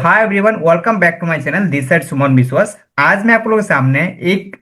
Hi everyone, welcome back to my channel this side Suman Vishwas. आज मैं आप लोगों के सामने एक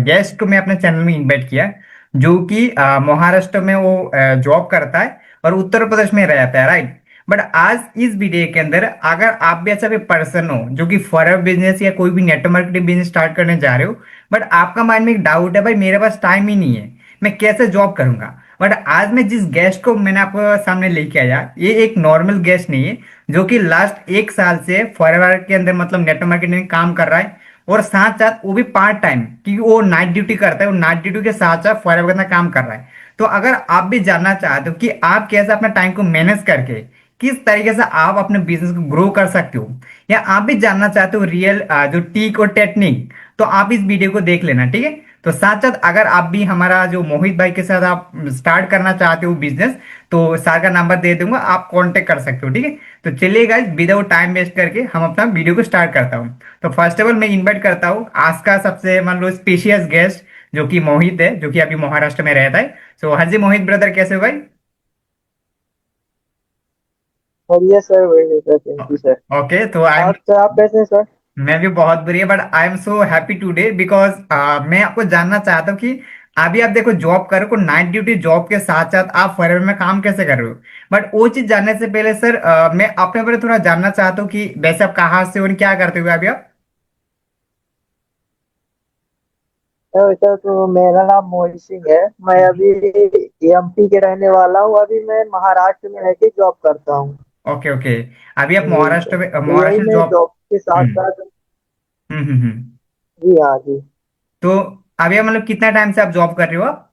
गेस्ट को मैं अपने चैनल में इनवाइट किया, जो कि महाराष्ट्र में वो जॉब करता है और उत्तर प्रदेश में रहता है, राइट। बट आज इस वीडियो के अंदर अगर आप भी ऐसा कोई पर्सन हो जो कि फॉरेन बिजनेस या कोई भी नेटवर्क मार्केटिंग बिजनेस स्टार्ट करने जा रहे हो, बट आपका माइंड में एक डाउट है, भाई मेरे पास टाइम ही नहीं है, मैं कैसे जॉब करूंगा। बट आज मैं जिस गेस्ट को मैंने आपको सामने लेके आया, ये एक नॉर्मल गेस्ट नहीं है, जो कि लास्ट 1 साल से फॉरवर्ड के अंदर मतलब नेटवर्क मार्केटिंग में काम कर रहा है। और साथ साथ वो भी पार्ट टाइम, क्योंकि वो नाइट ड्यूटी करता है, वो नाइट ड्यूटी के साथ साथ फॉरवर्ड के अंदर काम कर रहा है। तो अगर आप भी जानना चाहते हो कि आप कैसे अपना टाइम को मैनेज करके किस तरीके से आप अपने बिजनेस को ग्रो कर सकते हो, या आप भी जानना चाहते हो रियल जो टीक और टेक्निक, तो आप इस वीडियो को देख लेना, ठीक है। तो साथ साथ अगर आप भी हमारा जो मोहित भाई के साथ आप स्टार्ट करना चाहते हो बिजनेस, तो सर का नंबर दे दूंगा, आप कांटेक्ट कर सकते हो, ठीक है। तो चलिए गाइस, विदाउट टाइम वेस्ट करके हम अपना वीडियो को स्टार्ट करता हूँ। तो फर्स्ट ऑफ ऑल मैं इनवाइट करता हूँ आज का सबसे मान लो स्पेशियस गेस्ट, जो कि मोहित है, जो कि अभी महाराष्ट्र में रहता है। सो हाँ जी मोहित ब्रदर, कैसे हो भाई? बढ़िया सर, बढ़िया sir, thank you sir. Okay, तो आई एम, आप सर, आप कैसे हैं सर? मैं भी बहुत बढ़िया, but I am so happy today because मैं आपको जानना चाहता हूँ कि अभी आप देखो जॉब कर रहे हो, नाइट ड्यूटी जॉब के साथ साथ आप फॉरवर्ड में काम कैसे कर रहे हो। बट वो चीज जानने से पहले सर, मैं अपने बारे में थोड़ा जानना चाहता हूँ कि वैसे आप कहाँ से हो और क्या करते हो अभी आप। वैसा तो मेरा नाम मोहित सिंह है। मैं अभी एमपी के रहने वाला हूँ। अभी मैं महाराष्ट्र में रह के जॉब करता हूँ। Okay okay. अभी आप जी सर, तो महाराष्ट्र वही में मैं जॉब। जॉब के साथ हम्म साथ। हम्म। जी हाँ जी। तो अभी आप मतलब कितना टाइम से आप जॉब कर रहे हो आप?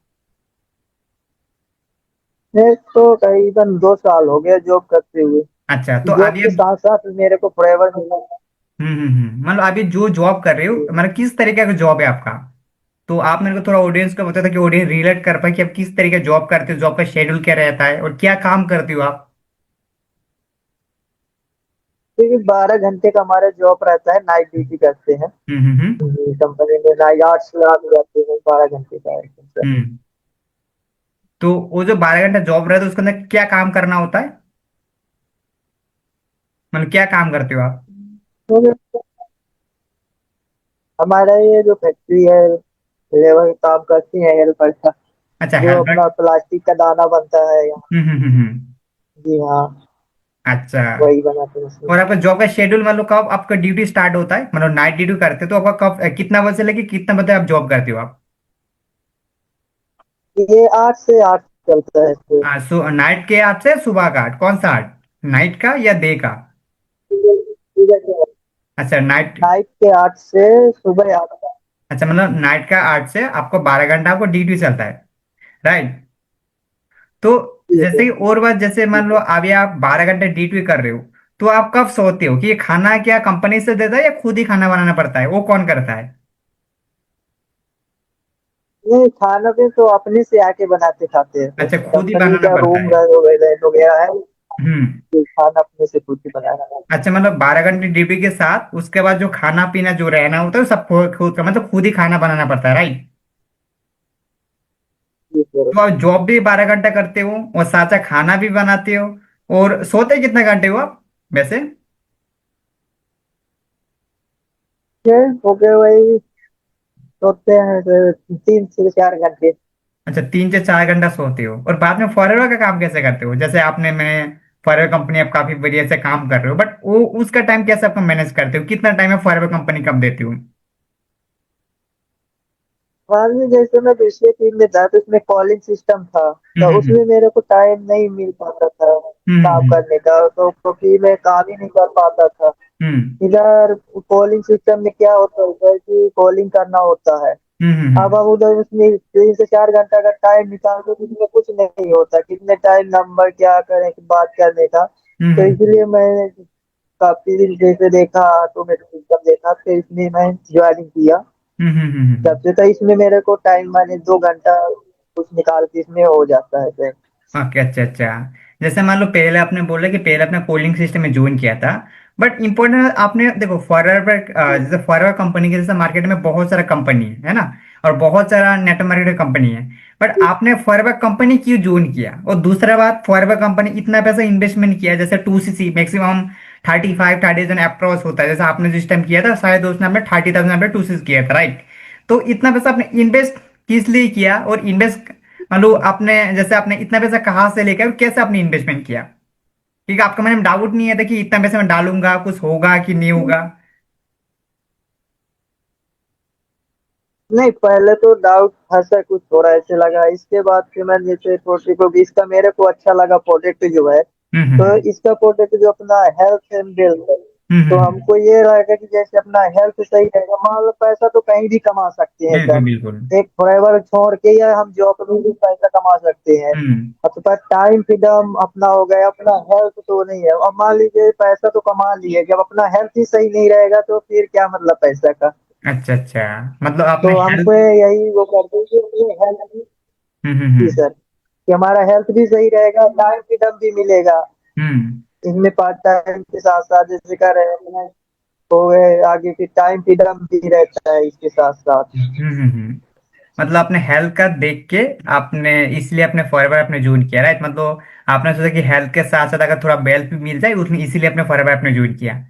मैं तो करीबन 2 साल हो गया जॉब करते हुए। अच्छा, तो जॉब अभी के आप, साथ साथ मेरे को प्राइवेट मिला। मतलब अभी जो जॉब कर रहे हो, जी। मतलब किस तरीके का जॉब है आपका? तो आप मेरे को थोड़ा ऑडियंस को बता था कि ऑडियंस रिलेट कर पाए कि आप किस तरीके का जॉब करते हो, जॉब का शेड्यूल क्या रहता है और क्या काम करते हो आप। क्योंकि 12 घंटे का हमारा जॉब रहता है, नाइट ड्यूटी करते हैं। हम्म। कंपनी में नाइट 8 से 8 जाते हैं, 12 घंटे का है सर। हम्म। तो वो जो 12 घंटा जॉब रहता है उसके अंदर क्या काम करना होता है, मतलब क्या काम करते हो आप? तो हमारा ये जो फैक्ट्री है, लेबर काम करती है हेल्पर का। अच्छा, जो हेल्पर। अपना प्लास्टिक का दाना बनता है यहाँ। हम्म। जी हाँ, अच्छा। वही बनाते हैं उसमें। और आपका जॉब का शेड्यूल मतलब कब आपका ड्यूटी स्टार्ट होता है, मतलब नाइट ड्यूटी करते हो तो आपका कब कितना बजे से लेके कितना बजे आप जॉब करते हो आप? ये 8 से 8 चलता है फिर। सो नाइट के 8 से सुबह का 8, कौन सा 8, नाइट का या डे का? अच्छा नाइट। नाइट के 8 से सुबह 8 तक। अच्छा, मतलब नाइट का 8 से आपको 12 घंटा आपको ड्यूटी चलता है, राइट। तो जी जैसे सर। कि और बात, जैसे मान लो अभी आप 12 घंटे ड्यूटी कर रहे हो, तो आप कब सोते हो, कि ये खाना क्या कंपनी से देता है या खुद ही खाना बनाना पड़ता है, वो कौन करता है? ये खाना भी तो अपने से आके बनाते खाते हैं सर। अच्छा, खुद ही कंपनी बनाना का पड़ता रूम है। वगैरह वगैरह है। हम्म। तो खाना अपने से खुद ही बनाना है। अच्छा, मतलब 12 घंटे ड्यूटी के साथ उसके बाद जो खाना पीना जो रहना होता है वो सब खुद का, मतलब खुद ही खाना बनाना पड़ता है, राइट। जी सर। तो आप जॉब भी 12 घंटा करते हो और साथ साथ खाना भी बनाते हो, और सोते कितने घंटे हो आप वैसे? ये हो गए वही, सोते हैं सर 3 से 4 घंटे। अच्छा, 3 से 4 घंटा सोते हो, और बाद में फॉरवर्ड का काम कैसे करते हो? जैसे आपने, मैं फॉरवर्ड कंपनी आप काफी बढ़िया से काम कर रहे हो, बट वो उसका टाइम कैसे आप मैनेज करते हो, कितना टाइम है फॉरवर्ड कंपनी कब देती हो? बाद में जैसे मैं दूसरे टीम में था, तो उसमें कॉलिंग सिस्टम था। तो हम्म उसमें मेरे को टाइम नहीं मिल पाता था काम हम्म करने का, तो क्योंकि मैं काम ही नहीं कर पाता था। हम्म इधर कॉलिंग सिस्टम में क्या होता है सर, कि कॉलिंग करना होता है। अब हम उधर उसमें 3 से 4 घंटा का टाइम निकालते, तो उसमें कुछ नहीं होता, कितने टाइम नंबर क्या करें कि बात करने का। हम्म तो हम्म इसलिए मैं काफी दिन जैसे देखा, ऑटोमेटिक सिस्टम देखा, फिर इसमें मैं ज्वाइनिंग किया। हम्म। तब से तो इसमें मेरे को टाइम मैंने 2 घंटा कुछ निकाल के इसमें हो जाता है सर। ओके, अच्छा अच्छा। जैसे मान लो पहले आपने बोला कि पहले अपने कोलिंग सिस्टम में ज्वाइन किया था, बट इम्पोर्टेंट आपने देखो फॉरवर्ड, जैसे फॉरवर्ड कंपनी के जैसे मार्केट में बहुत सारा कंपनी है ना, और बहुत सारा नेट मार्केट कंपनी है। बट आपने फॉरवर्ड कंपनी क्यों ज्वाइन किया, और दूसरा बात, फॉरवर्ड कंपनी इतना पैसा इन्वेस्टमेंट किया, जैसे 2cc मैक्सिमम 35-37 अप्रोच होता है। जैसे आपने जिस टाइम किया था शायद उसने आपने 30,000 पे टूसिस किया था, राइट? तो इतना पैसा आपने इन्वेस्ट किस लिए किया, और इन्वेस्ट मतलब आपने जैसे आपने इतना पैसा कहाँ से लेकर और कैसे आपने इन्वेस्टमेंट किया? क्योंकि आपका मन में डाउट नहीं है था कि इतना पैसा मैं डालूंगा कुछ होगा कि नहीं होगा? नहीं, पहले तो डाउट था सर, कुछ थोड़ा ऐसे लगा। इसके बाद फिर मैंने जैसे प्रोडक्ट को, इसका मेरे को अच्छा लगा प्रोडक्ट जो है। हम्म तो हम्म इसका प्रोडक्ट जो अपना हेल्थ एंड वेल्थ है, तो हम्म। हमको ये रहेगा कि जैसे अपना हेल्थ सही रहेगा, मान लो पैसा तो कहीं भी कमा सकते हैं बिल्कुल सर। बिल्कुल। एक फॉरएवर छोड़ के या हम जॉब में भी पैसा कमा सकते हैं। हम्म। अपने पास टाइम फ्रीडम अपना हो गया, अपना हेल्थ तो नहीं है। अब मान लीजिए पैसा तो कमा लिए, जब अपना हेल्थ ही सही नहीं रहेगा तो फिर क्या मतलब पैसा का। अच्छा अच्छा, मतलब तो आपने हमको हेल्थ। यही वो करते हैं कि अपने हेल्थ, जी हम्म। सर, कि हमारा हेल्थ भी सही रहेगा, टाइम फ्रीडम भी मिलेगा। हम्म इसमें पार्ट टाइम के साथ साथ जैसे कर रहे हैं हो गए, आगे फिर टाइम फ्रीडम भी रहता है इसके साथ साथ। हम्म। मतलब आपने हेल्थ का देख के आपने इसलिए अपने फॉरएवर आपने ज्वाइन किया, राइट? मतलब आपने सोचा कि हेल्थ के साथ साथ अगर थोड़ा वेल्थ भी मिल जाए उसने, इसीलिए अपने फॉरएवर आपने ज्वाइन किया।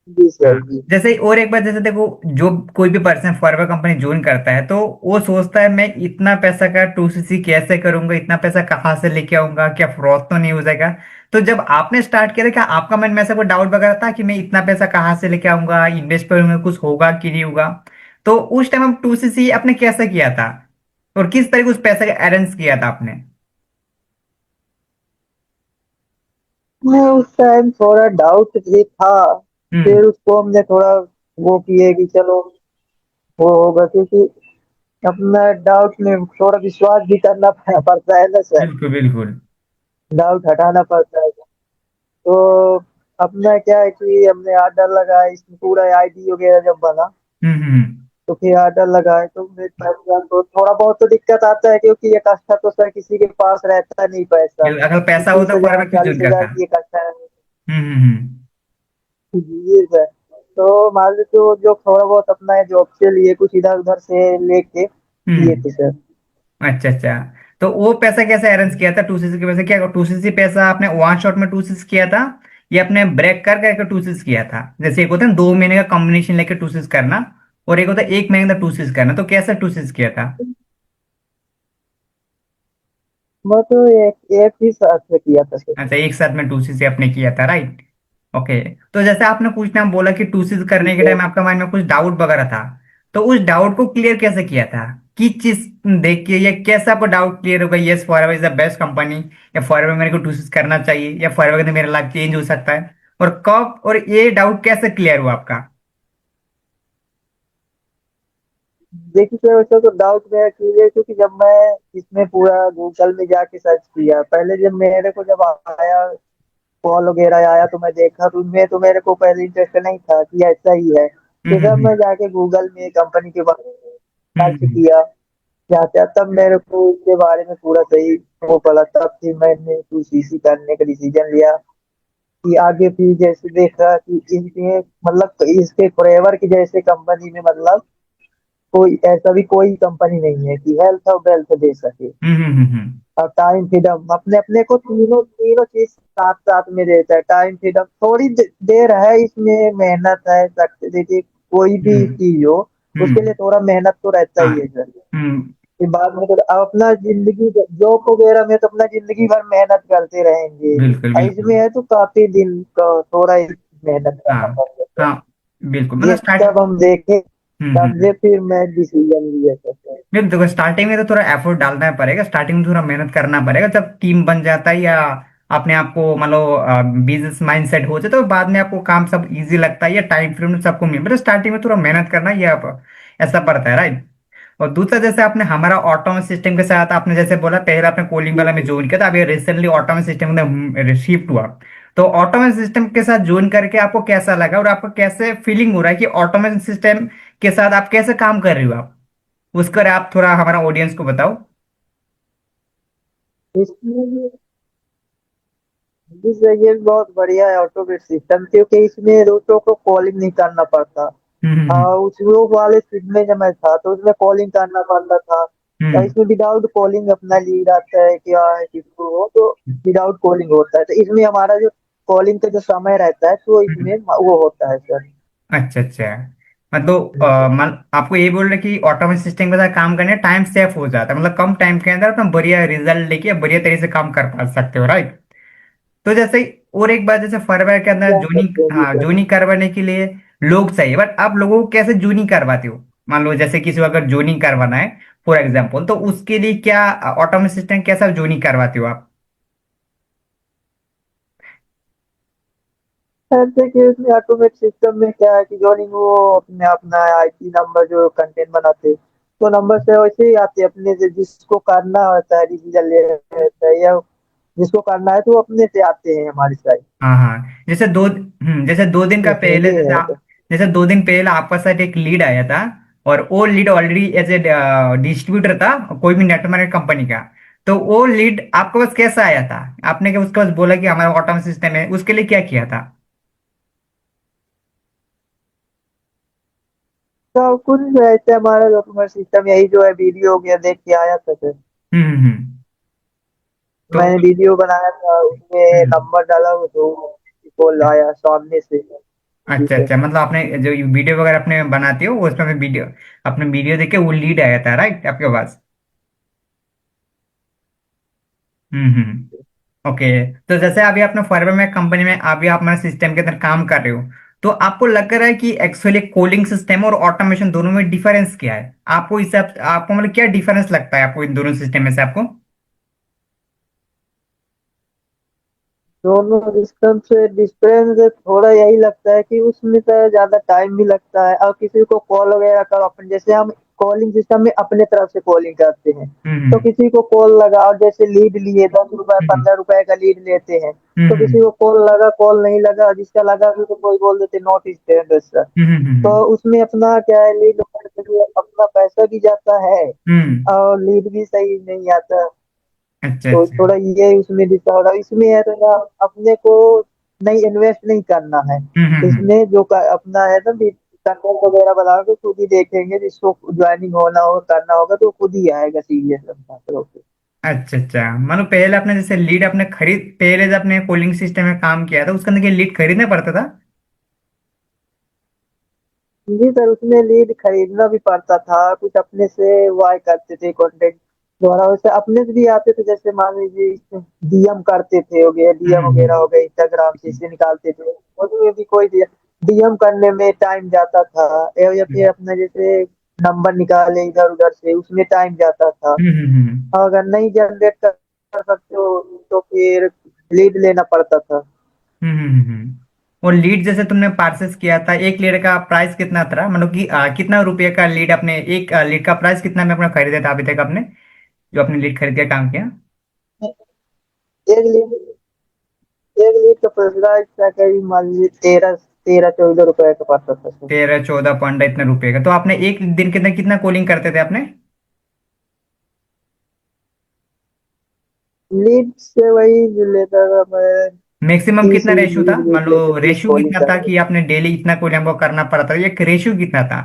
जी हाँ। सर जी। जैसे और एक बात, जैसे देखो, जो कोई भी पर्सन फॉरएवर कंपनी ज्वाइन करता है तो वो सोचता है मैं इतना पैसा का 2cc कैसे करूंगा, इतना पैसा कहाँ से लेके आऊंगा, क्या फ्रॉड तो नहीं हो जाएगा? तो जब आपने स्टार्ट किया था, क्या आपका मन में ऐसा कोई डाउट वगैरह था कि मैं इतना पैसा कहाँ से लेके आऊंगा, इन्वेस्ट करूंगा, कुछ होगा कि नहीं होगा? तो उस टाइम आप 2cc आपने कैसे किया था, और किस तरीके उस पैसे का अरेंज किया था आपने? मैं उस टाइम थोड़ा डाउट भी था। हम्म। फिर उसको हमने थोड़ा वो किए कि चलो वो होगा, क्योंकि अपना डाउट में थोड़ा विश्वास भी करना पड़ता है ना सर। बिल्कुल बिल्कुल। डाउट हटाना पड़ता है। तो अपना क्या है कि हमने आर्डर लगाया, इसमें पूरा आईडी वगैरह जब बना, हम्म। तो फिर आर्डर लगाए तो मेरे पैसा तो थोड़ा बहुत तो दिक्कत आता है, क्योंकि ये कष्टा तो सर किसी के पास रहता नहीं पैसा। अगर पैसा हो तीस तो हजार फॉरएवर क्यों चालीस ज्वाइन हजार करता? की ये कष्टा है। हम्म। जी सर। तो मान लो तो जो थोड़ा बहुत अपना है जॉब के लिए कुछ इधर उधर से लेके किए हम्म। थे सर। अच्छा अच्छा। तो वो पैसा कैसे अरेंज किया था 2cc के पैसे? क्या 2cc पैसा आपने वन शॉट में 2cc किया था, या आपने ब्रेक कर करके 2cc किया था? जैसे एक होता है ना 2 महीने का कॉम्बिनेशन लेके 2cc करना, और एक होता है 1 महीने का 2cc करना, तो कैसे 2cc किया था? मैं तो एक एक ही साथ से किया था सर। अच्छा, एक साथ में 2cc आपने किया था, राइट? ओके। तो जैसे आपने कुछ टाइम बोला कि 2cc जी करने के सर। टाइम आपका माइंड में कुछ डाउट वगैरह था, तो उस डाउट को क्लियर कैसे किया था? किस चीज देख के, या कैसे आपको डाउट क्लियर होगा yes forever is the best company, या फॉरएवर मेरे को 2cc करना चाहिए, या फॉरएवर के अंदर मेरा लाइफ चेंज हो सकता है? और कब और ये डाउट कैसे क्लियर हुआ आपका? देखिए सर, वैसे तो डाउट मेरा क्लियर, क्योंकि जब मैं इसमें पूरा गूगल में जाके सर्च किया, पहले जब मेरे को जब आया कॉल वगैरह आया तो मैं देखा, तो उनमें तो मेरे को पहले इंटरेस्ट नहीं था कि ऐसा ही है। हम्म तो जब हम्म मैं जाके गूगल में कंपनी के बारे में सर्च हम्म किया, क्या क्या, तब मेरे को इसके बारे में पूरा सही वो पड़ा। तब फिर मैंने सीसी करने का डिसीजन लिया कि आगे फिर जैसे देखा कि इनके मतलब इसके फॉरएवर की जैसे कंपनी में मतलब कोई ऐसा भी कोई कंपनी नहीं है कि हेल्थ और वेल्थ दे सके। और टाइम फ्रीडम अपने अपने को तीनों तीनों चीज साथ साथ में देता है। टाइम फ्रीडम थोड़ी देर है, इसमें मेहनत है सकते, देखिए कोई भी हम्म चीज हो उसके लिए हम्म। थोड़ा मेहनत तो रहता हाँ। ही है सर। हम्म। फिर बाद में तो अब अपना जिंदगी जॉब वगैरह में तो अपना जिंदगी भर मेहनत करते रहेंगे। बिल्कुल और बिल्कुल। इसमें है तो काफी दिन का थोड़ा ही मेहनत करना हाँ पड़ता है। हाँ, बिल्कुल। मतलब ये स्टार्ट। सब हम देखे, हम्म। समझे, फिर मैं डिसीजन लिया सर। नहीं देखो, स्टार्टिंग में तो थोड़ा एफर्ट डालना पड़ेगा, स्टार्टिंग में थोड़ा मेहनत करना पड़ेगा। जब टीम बन जाता है या अपने आप को मतलब बिजनेस माइंड सेट हो जाए, तो बाद में आपको काम सब इजी लगता है, या टाइम फ्रेम में सबको मिल, मतलब स्टार्टिंग में थोड़ा मेहनत करना ये आप ऐसा पड़ता है, राइट? और दूसरा, जैसे आपने हमारा ऑटोमेट सिस्टम के साथ आपने जैसे बोला, पहले आपने कोलिंग वाला में ज्वाइन किया था, अभी रिसेंटली ऑटोमेट सिस्टम में शिफ्ट हुआ। तो ऑटोमेट सिस्टम के साथ ज्वाइन करके आपको कैसा लगा, और आपको कैसे फीलिंग हो रहा है कि ऑटोमेट सिस्टम के साथ आप कैसे काम कर रहे हो आप? उसका आप थोड़ा हमारा ऑडियंस को बताओ। इसमें जी सर, ये बहुत बढ़िया है ऑटोमेट सिस्टम, क्योंकि इसमें रूटों को कॉलिंग नहीं करना पड़ता। हम्म हाँ, उस वो वाले फील्ड में जब मैं था तो उसमें कॉलिंग करना पड़ता था। हम्म इसमें विदाउट कॉलिंग अपना लीड आता है, क्या है किसको हो तो विदाउट कॉलिंग होता है, तो इसमें हमारा जो कॉलिंग का जो समय रहता है तो हम्म। इसमें वो होता है सर। अच्छा अच्छा। मतलब जी सर। आपको ये बोल रहे कि ऑटोमेशन सिस्टम के साथ काम करने टाइम सेव हो जाता है, मतलब कम टाइम के अंदर अपना बढ़िया रिजल्ट लेके बढ़िया तरीके से काम कर पा सकते हो, राइट? तो जैसे और एक बात, जैसे फर्मवेयर के अंदर क्या जूनिंग, करते हैं जी हाँ, सर। जूनिंग करवाने के लिए लोग चाहिए, बट आप लोगों को कैसे जूनिंग करवाते हो? मान लो जैसे किसी को अगर जूनिंग करवाना है फॉर एग्जाम्पल, तो उसके लिए क्या ऑटोमेशन सिस्टम कैसा जूनिंग करवाते हो आप? ऐसे कि इसमें ऑटोमेट सिस्टम में क्या है कि जॉइनिंग वो अपने अपना आईपी नंबर जो कंटेंट बनाते हैं, तो नंबर से वैसे ही आते हैं अपने से, जिसको करना होता है डिसीजन ले रहता है या जिसको करना है तो वो अपने से आते हैं हमारी साइड। हाँ हाँ, जैसे 2 दिन का इसमें पहले, ये है तो। जैसे 2 दिन पहले आपका साथ एक लीड आया था, और वो lead already as a distributor था कोई भी नेटवर्क मार्केट कंपनी का। तो वो लीड आपके पास कैसा आया था? आपने क्या उसके पास बोला कि हमारा ऑटोमेशन सिस्टम है, उसके लिए क्या किया था? तो कुछ रहता है हमारा डॉक्यूमेंट सिस्टम, यही जो है वीडियो हो गया देख के आया था सर। तो मैंने वीडियो बनाया था उसमें हम्म, नंबर डाला वो तो कॉल आया सामने से। जी अच्छा सर। अच्छा, मतलब आपने जो वीडियो वगैरह अपने बनाते हो उसमें वीडियो, अपने वीडियो देख के वो लीड आया था, राइट, आपके पास? ओके। तो जैसे अभी आपने फॉरवर्ड में कंपनी में अभी आप हमारे सिस्टम के अंदर काम कर रहे हो, तो आपको लग रहा है कि एक्चुअली कूलिंग सिस्टम और ऑटोमेशन दोनों में डिफरेंस क्या है? आपको हिसाब आपको मतलब क्या डिफरेंस लगता है आपको इन दोनों सिस्टम में से आपको? दोनों सिस्टम से डिफरेंस थोड़ा यही लगता है कि उसमें तो ज्यादा टाइम भी लगता है, और किसी को कॉल वगैरह करो अपन, जैसे हम कॉलिंग सिस्टम में अपने तरफ से कॉलिंग करते हैं, तो हम्म किसी को कॉल लगा और जैसे लीड लिए 10 रुपए हम्म 15 रुपए का लीड लेते हैं, तो हम्म किसी को कॉल लगा कॉल नहीं लगा, जिसका लगा फिर तो कोई बोल देते नॉट स्टेटस। तो हम्म उसमें अपना क्या है, लीड अपना पैसा भी जाता है हम्म। और लीड भी सही नहीं आता। अच्छा तो अच्छा। थोड़ा ये इसमें डिस्काउंट, और इसमें है तो अपने को नहीं इन्वेस्ट नहीं करना है। हम्म। इसमें जो अपना है ना कंटेंट वगैरह बना के खुद ही देखेंगे, जिसको ज्वाइनिंग होना हो करना होगा तो खुद ही आएगा सीरियस अपना तरफ से। अच्छा अच्छा, मानो पहले आपने जैसे लीड अपने खरीद, पहले जब आपने कूलिंग सिस्टम में काम किया था उसके अंदर लीड खरीदना पड़ता था? जी सर, उसमें लीड खरीदना भी पड़ता था, कुछ अपने से वाई करते थे कंटेंट द्वारा, वैसे अपने से भी आते थे, जैसे मान लीजिए डीएम करते थे, हो गया डीएम वगैरह हो हम्म। गए, इंस्टाग्राम से इसे निकालते थे, उसमें भी कोई डीएम करने में टाइम जाता था, या फिर अपना जैसे नंबर निकाले इधर उधर से उसमें टाइम जाता था। और अगर नहीं जनरेट कर सकते हो तो फिर लीड लेना पड़ता था। और लीड जैसे तुमने परचेस किया था, एक लीड का प्राइस कितना था, मतलब कि कितना रुपए का लीड, अपने एक लीड का प्राइस कितना में अपना खरीदा था अभी तक आपने, जो अपने लीड खरीद के काम किया? एक लीड एक लीड का प्राइस था करीब मान लीजिए 13-14 रुपए का पड़ता था सर। 13-14 पॉइंट इतने रुपए का। तो आपने एक दिन के अंदर कितना कॉलिंग करते थे आपने? लीड से वही जो लेता था मैं, मैक्सिमम तीस कितना रेशियो था, लीड मान लो लेते 30 रेशियो कॉलिंग कितना था करते। कि आपने डेली इतना कॉलिंग हमको करना पड़ता था, एक रेशियो कितना था?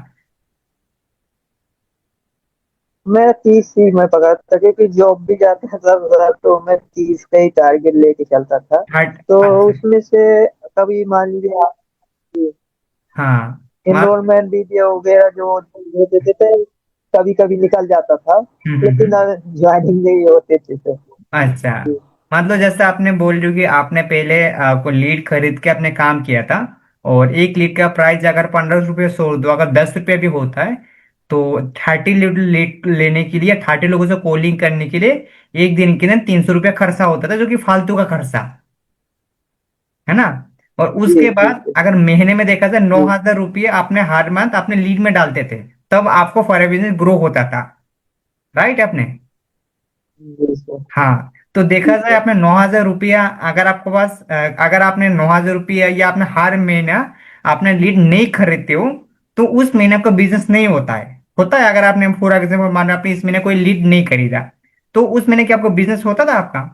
मैं 30 ही मैं पकड़ता था, क्योंकि जॉब भी जाता था तो मैं 30 का ही टारगेट लेके चलता था। हट, तो अच्छा। उसमें से कभी मान लीजिए आप हाँ, मान, एनरोलमेंट वीडियो वगैरह जो दे देते थे, कभी कभी निकल जाता था, लेकिन हम्म। ज्वाइनिंग नहीं होते थे सर। अच्छा, मतलब जैसे आपने बोल रही हो कि आपने पहले को लीड खरीद के आपने काम किया था, और एक लीड का प्राइस अगर 15 रुपये छोड़ दो, अगर 10 रुपये भी होता है, तो 30 लीड लेने के लिए, 30 लोगों से कॉलिंग करने के लिए एक दिन के लिए 300 रुपये खर्चा होता था, जो कि फालतू का खर्चा है ना? और जी उसके जी बाद अगर महीने में देखा जाए, नौ जी हजार रुपये आपने हर मंथ अपने लीड में डालते थे, तब आपको फॉर बिजनेस ग्रो होता था, राइट आपने? जी सर। हाँ, तो जी देखा जाए सर। आपने 9,000 रुपया, अगर आपके पास अगर आपने 9,000 रुपया या आपने हर महीना आपने लीड नहीं खरीदते हो, तो उस महीने आपका बिजनेस नहीं होता है। होता है अगर आपने फॉर एग्जाम्पल मान लो आपने इस महीने कोई लीड नहीं खरीदा, तो उस महीने क्या आपको बिजनेस होता था आपका?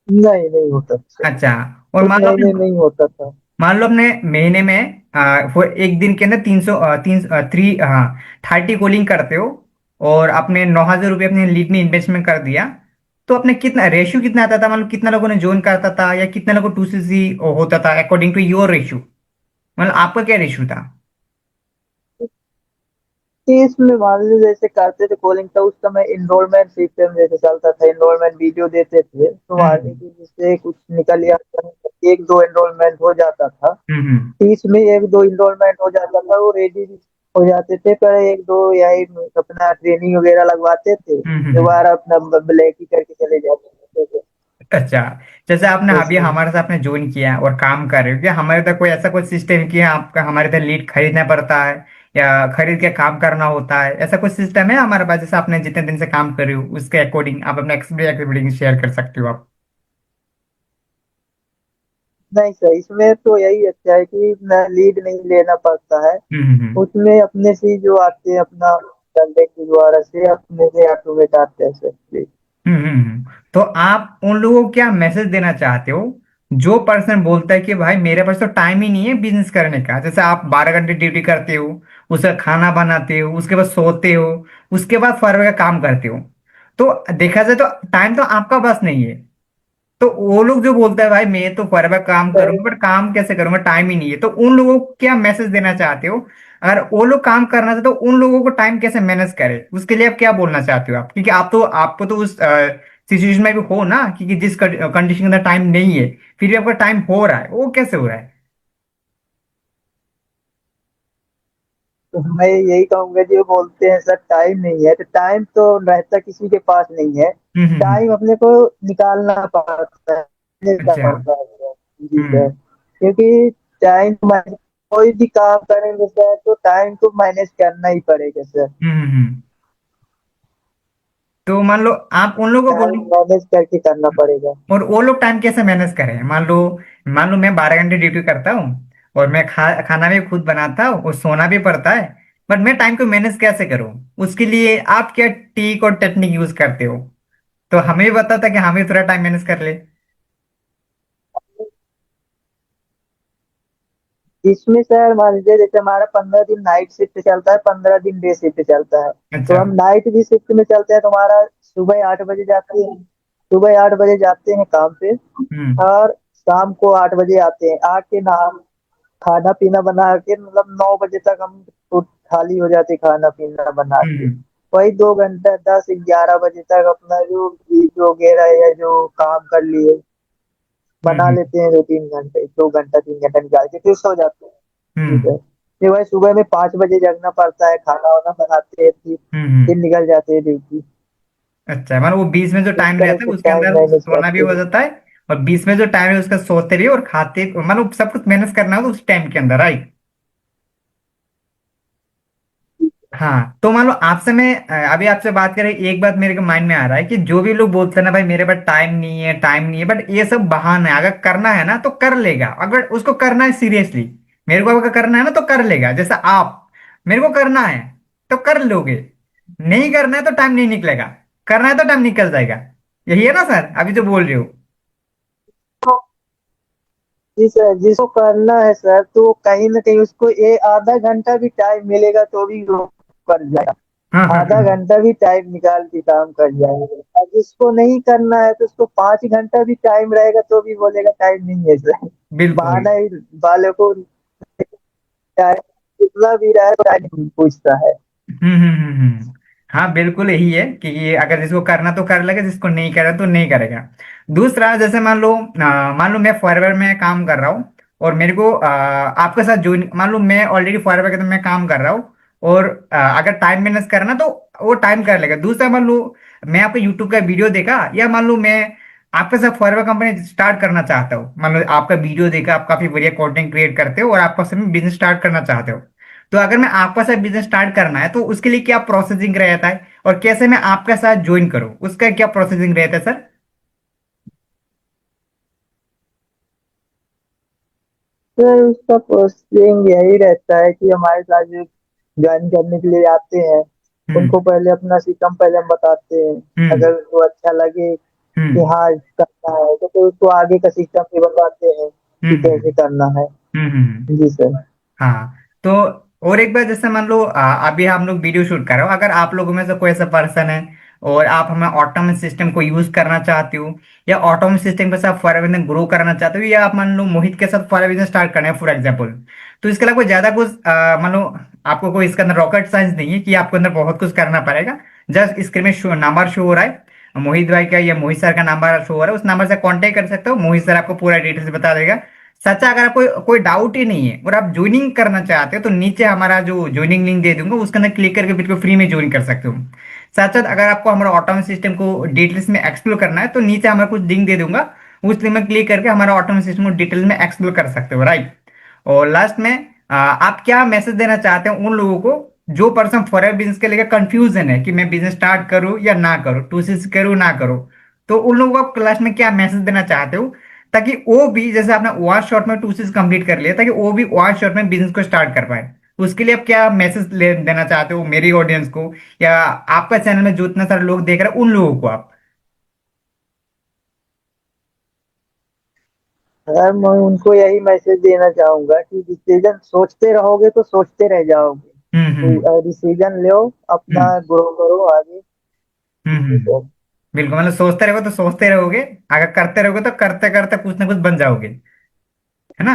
नहीं नहीं होता सर, अच्छा। और उस मान लो महीने आपने, नहीं होता था। मान लो अपने महीने में वो एक दिन के अंदर 300 30 कॉलिंग करते हो, और आपने 9,000 रुपये अपने लीड में इन्वेस्टमेंट कर दिया, तो अपने कितना रेशियो कितना आता था, मतलब कितना लोगों ने ज्वाइन करता था, या कितना लोगों को 2cc होता था अकॉर्डिंग टू योर रेशियो, मतलब आपका क्या रेशियो था? कि इसमें मान लो जैसे करते थे कॉलिंग, तो उस समय इनरोलमेंट सिस्टम जैसे चलता था, इनरोलमेंट वीडियो देते थे, तो मान हम्म लीजिए जिससे कुछ निकल गया, एक दो एनरोलमेंट हो जाता था, हम्म हम्म 30 में एक दो इनरोलमेंट हो जाता था, वो रेडी हो जाते थे, पर एक दो यही अपना ट्रेनिंग वगैरह लगवाते थे, हम्म। दोबारा अपना ब्लैक ही करके चले जाते थे। अच्छा, जैसे आपने अभी ऐसे। हमारे साथ आपने ज्वाइन किया और काम कर रहे हो, क्या हमारे तक कोई ऐसा कोई सिस्टम है कि आपका हमारे तक लीड खरीदना पड़ता है, या खरीद के काम करना होता है, ऐसा कुछ सिस्टम है हमारे पास? जैसे आपने जितने दिन से काम कर रहे हो उसके अकॉर्डिंग आप अपना एक्सपीरियंस शेयर कर सकते हो आप। नहीं सर, इसमें तो यही अच्छा है कि लीड नहीं लेना पड़ता है, हम्म। उसमें अपने से ही जो आते हैं अपना डंडे के द्वारा से अपने से ऑटोमेट आते हैं सर। तो आप उन लोगों को क्या मैसेज देना चाहते हो, जो पर्सन बोलता है कि भाई मेरे पास तो टाइम ही नहीं है बिजनेस करने का? जैसे आप 12 घंटे ड्यूटी करते हो, उसका खाना बनाते हो, उसके बाद सोते हो, उसके बाद फर्म का काम करते हो, तो देखा जाए तो टाइम तो आपका बस नहीं है। तो वो लोग जो बोलता है भाई मैं तो फर्म का काम सर करूंगा, बट काम कैसे करूंगा, टाइम ही नहीं है, तो उन लोगों को क्या मैसेज देना चाहते हो? अगर वो लोग काम करना चाहते तो उन लोगों को टाइम कैसे मैनेज करे, उसके लिए आप क्या बोलना चाहते हो आप? क्योंकि आप तो आपको तो उस सिचुएशन में भी हो ना, क्योंकि जिस कंडीशन के अंदर टाइम नहीं है, फिर भी आपका टाइम हो रहा है, वो कैसे हो रहा है? तो मैं यही कहूंगा, जो बोलते हैं सर टाइम नहीं है, तो टाइम तो रहता किसी के पास नहीं है, हम्म। टाइम अपने को निकालना पड़ता है, निकालना अच्छा। पड़ता है सर। जी सर, हम्म क्योंकि टाइम कोई भी काम करेंगे सर तो टाइम तो मैनेज करना ही पड़ेगा सर, हम्म। तो मान लो आप उन लोगों को टाइम बोलो, मैनेज करके करना पड़ेगा। और वो लोग टाइम कैसे मैनेज करें? मान लो मैं 12 घंटे ड्यूटी करता हूँ, और मैं खाना भी खुद बनाता हूँ और सोना भी पड़ता है, बट मैं टाइम को मैनेज कैसे करूँ? उसके लिए आप क्या टीक और टेक्निक यूज करते हो? तो हमें भी बता था कि हमें थोड़ा टाइम मैनेज कर ले। इसमें सर मान लीजिए जैसे हमारा 15 दिन नाइट शिफ्ट चलता है, 15 दिन डे शिफ्ट चलता है, तो अच्छा। हम नाइट भी शिफ्ट में चलते हैं, तो हमारा सुबह 8 बजे जाते हैं, सुबह 8 बजे जाते हैं काम पे, हम्म और शाम को 8 बजे आते हैं, आके नहा खाना पीना बना के मतलब 9 बजे तक हम तो खाली हो जाते, खाना पीना बना के हम्म वही 2 घंटा 10 11 बजे तक अपना जो वीडियो वगैरह या जो काम कर लिए बना हम्म लेते हैं, 2 3 घंटे 2 घंटा 3 घंटा निकाल के फिर सो जाते हैं। ठीक हम्म है, फिर वही सुबह में 5 बजे जगना पड़ता है, खाना वाना बनाते हैं, फिर हम्म। निकल जाते हैं ड्यूटी। अच्छा, मतलब वो बीच में जो इस टाइम तरह रहता है से उसके टाइम अंदर मैनेज सोना भी करते हो हैं। जाता है, और बीच में जो टाइम है उसका सोते रहिए और खाते, मतलब सब कुछ मैनेज करना हो तो उस टाइम के अंदर, राइट? हाँ, तो मान लो आपसे मैं अभी आपसे बात करें, एक बात मेरे को माइंड में आ रहा है कि जो भी लोग बोलते हैं ना भाई मेरे पास टाइम नहीं है, टाइम नहीं है, बट ये सब बहाना है। अगर करना है ना तो कर लेगा, अगर उसको करना है सीरियसली, मेरे को अगर करना है ना तो कर लेगा। जैसा आप, मेरे को करना है तो कर लोगे, नहीं करना है तो टाइम नहीं निकलेगा, करना है तो टाइम निकल जाएगा। यही है ना सर अभी जो बोल रहे हो? जी सर, जिसको करना है सर तो कहीं ना कहीं उसको ये आधा घंटा भी टाइम मिलेगा तो भी वो कर जाएगा, हाँ हाँ आधा हाँ। घंटा भी टाइम निकाल के काम कर जाएगा, और जिसको नहीं करना है तो उसको 5 घंटा भी टाइम रहेगा तो भी बोलेगा टाइम नहीं है सर। बिल्कुल। बहाना ही वाले को टाइम कितना भी रहे तो टाइम नहीं पूछता है। हाँ बिल्कुल यही है कि ये अगर जिसको करना तो कर लेगा, जिसको नहीं करना तो नहीं करेगा। दूसरा, जैसे मान लो मैं फॉरवर्ड में काम कर रहा हूँ, और मेरे को आपके साथ ज्वाइन, मान लो मैं ऑलरेडी फॉरवर्ड के अंदर मैं काम कर रहा हूँ, और अगर टाइम मैनेज करना तो वो टाइम कर लेगा। दूसरा, मान लो मैं आपका यूट्यूब का वीडियो देखा, या मान लो मैं आपके साथ फॉरवर्ड कंपनी स्टार्ट करना चाहता हूँ, मान लो आपका वीडियो देखा, आप काफी बढ़िया कंटेंट क्रिएट करते हो और आपका समय बिजनेस स्टार्ट करना चाहते हो, तो अगर मैं आपका साथ बिजनेस स्टार्ट करना है तो उसके लिए क्या प्रोसेसिंग रहता है, और कैसे मैं आपका साथ ज्वाइन करूं, उसका क्या प्रोसेसिंग रहता है सर? सर उसका प्रोसेसिंग यही रहता है कि हमारे साथ जो ज्वाइन करने के लिए आते हैं, हम्म उनको पहले अपना सिस्टम पहले हम बताते हैं, हम्म अगर उनको अच्छा लगे कि हम्म हाँ करना है तो फिर उसको आगे का सिस्टम भी बताते हैं कि कैसे हम्म करना है। जी सर। हाँ। तो और एक बार जैसे मान लो अभी हम लोग वीडियो शूट कर रहे हो, अगर आप लोगों में से कोई ऐसा पर्सन है और आप हमें ऑटोमेट सिस्टम को यूज करना चाहते हो, या ऑटोमेट सिस्टम के साथ फॉर बिजनेस ग्रो करना चाहते हो, या आप मान लो मोहित के साथ फॉर बिजनेस स्टार्ट करना है फॉर एग्जाम्पल, तो इसके लिए कोई ज्यादा कुछ मान लो आपको कोई इसके अंदर रॉकेट साइंस नहीं है कि आपको अंदर बहुत कुछ करना पड़ेगा। जस्ट स्क्रीन में नंबर शो हो रहा है मोहित भाई का या मोहित सर का नंबर शो हो रहा है, उस नंबर से कांटेक्ट कर सकते हो, मोहित सर आपको पूरा डिटेल्स बता देगा। सच्चा अगर आपको कोई डाउट ही नहीं है और आप ज्वाइनिंग करना चाहते हो, तो नीचे हमारा जो ज्वाइनिंग लिंक दे दूंगा, उसके अंदर क्लिक करके बिल्कुल फ्री में ज्वाइन कर सकते हो। साथ साथ अगर आपको हमारा ऑटोमेट सिस्टम को डिटेल्स में एक्सप्लोर करना है, तो नीचे हमारा कुछ लिंक दे दूंगा, उस लिंक में क्लिक करके हमारा ऑटोमेट सिस्टम को डिटेल में एक्सप्लोर कर सकते हो, राइट। और लास्ट में आप क्या मैसेज देना चाहते हैं उन लोगों को जो पर्सन फॉरेन बिजनेस के लेकर कंफ्यूजन है कि मैं बिजनेस स्टार्ट करूं या ना करूं, टू सी करूं ना करूं, तो उन लोगों को आप क्लास में क्या मैसेज देना चाहते हो, ताकि वो भी जैसे आपने वन शॉट में टू सीज कंप्लीट कर लिया, ताकि वो भी वन शॉट में बिजनेस को स्टार्ट कर पाए। उसके लिए आप क्या मैसेज देना चाहते हो मेरी ऑडियंस को, या आपका चैनल में जो इतना सारे लोग देख रहे हैं उन लोगों को आप। सर मैं उनको यही मैसेज देना चाहूंगा कि डिसीजन सोचते रहोगे तो सोचते रह जाओगे। हम्म। डिसीजन लो, अपना हम्म ग्रो करो आगे। जी सर। बिल्कुल, मतलब सोचते रहोगे तो सोचते रहोगे, अगर करते रहोगे तो करते करते कुछ ना कुछ बन जाओगे, है ना।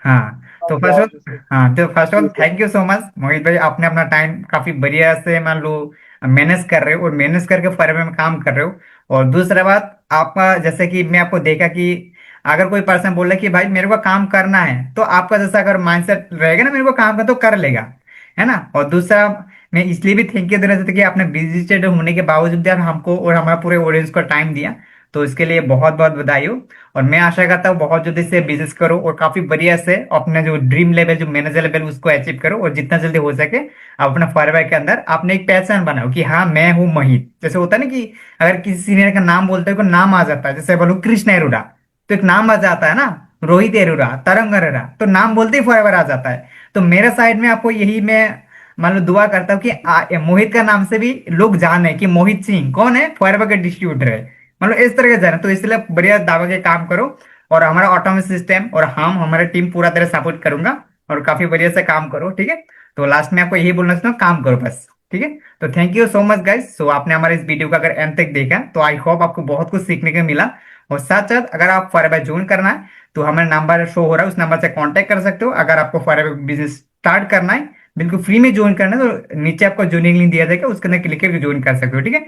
हाँ। हाँ तो फर्स्ट हाँ, ऑफ जी सर। हाँ, तो फर्स्ट ऑफ जी all sir. Thank you so much Mohit भाई, आपने अपना टाइम काफी बढ़िया से मान लो मैनेज कर रहे हो और मैनेज करके फर्म में काम कर रहे हो। और दूसरा बात आपका, जैसे कि मैं आपको देखा कि अगर कोई पर्सन बोले कि भाई मेरे को काम करना है, तो आपका जैसा अगर माइंडसेट रहेगा ना मेरे को काम कर तो कर लेगा, है ना। और दूसरा, मैं इसलिए भी थैंक यू देना चाहता हूं कि आपने बिजी होने के बावजूद भी आप हमको और हमारा पूरे ऑडियंस को टाइम दिया, तो इसके लिए बहुत बहुत बधाई हो। और मैं आशा करता हूँ बहुत जल्दी से बिजनेस करो और काफी बढ़िया से अपना जो ड्रीम लेवल, जो मैनेजर लेवल, उसको अचीव करो, और जितना जल्दी हो सके आप अपना फॉरवर्ड के अंदर आपने एक पहचान बनाओ कि हाँ मैं हूँ मोहित। जैसे होता है ना कि अगर किसी सीनियर का नाम बोलते हो, कोई नाम आ जाता है, जैसे बोलो कृष्ण अरोड़ा, तो एक नाम आ जाता है ना, रोहित अरोड़ा, तरंग अरोड़ा, तो नाम बोलते ही फॉरवर्ड आ जाता है। तो मेरे साइड में आपको यही मैं मान लो दुआ करता हूँ कि मोहित का नाम से भी लोग जाने कि मोहित सिंह कौन है, फॉरवर्ड का डिस्ट्रीब्यूटर है, मतलब इस तरह का जाना। तो इसलिए बढ़िया दावा के काम करो, और हमारा ऑटोमेशन सिस्टम और हम हमारा टीम पूरा तरह सपोर्ट करूंगा, और काफी बढ़िया से काम करो, ठीक है। तो लास्ट में आपको यही बोलना चाहता हूँ, काम करो बस, ठीक है। तो thank you so much guys. So आपने हमारे इस वीडियो का अगर एंड तक देखा, तो आई होप आपको बहुत कुछ सीखने को मिला। और साथ साथ अगर आप फॉरएवर ज्वाइन करना है, तो हमारा नंबर शो हो रहा है, उस नंबर से कांटेक्ट कर सकते हो। अगर आपको फॉरएवर बिजनेस स्टार्ट करना है, बिल्कुल फ्री में ज्वाइन करना है, तो नीचे आपको ज्वाइनिंग लिंक दिया जाएगा, उसके अंदर क्लिक करके ज्वाइन कर सकते हो, ठीक है।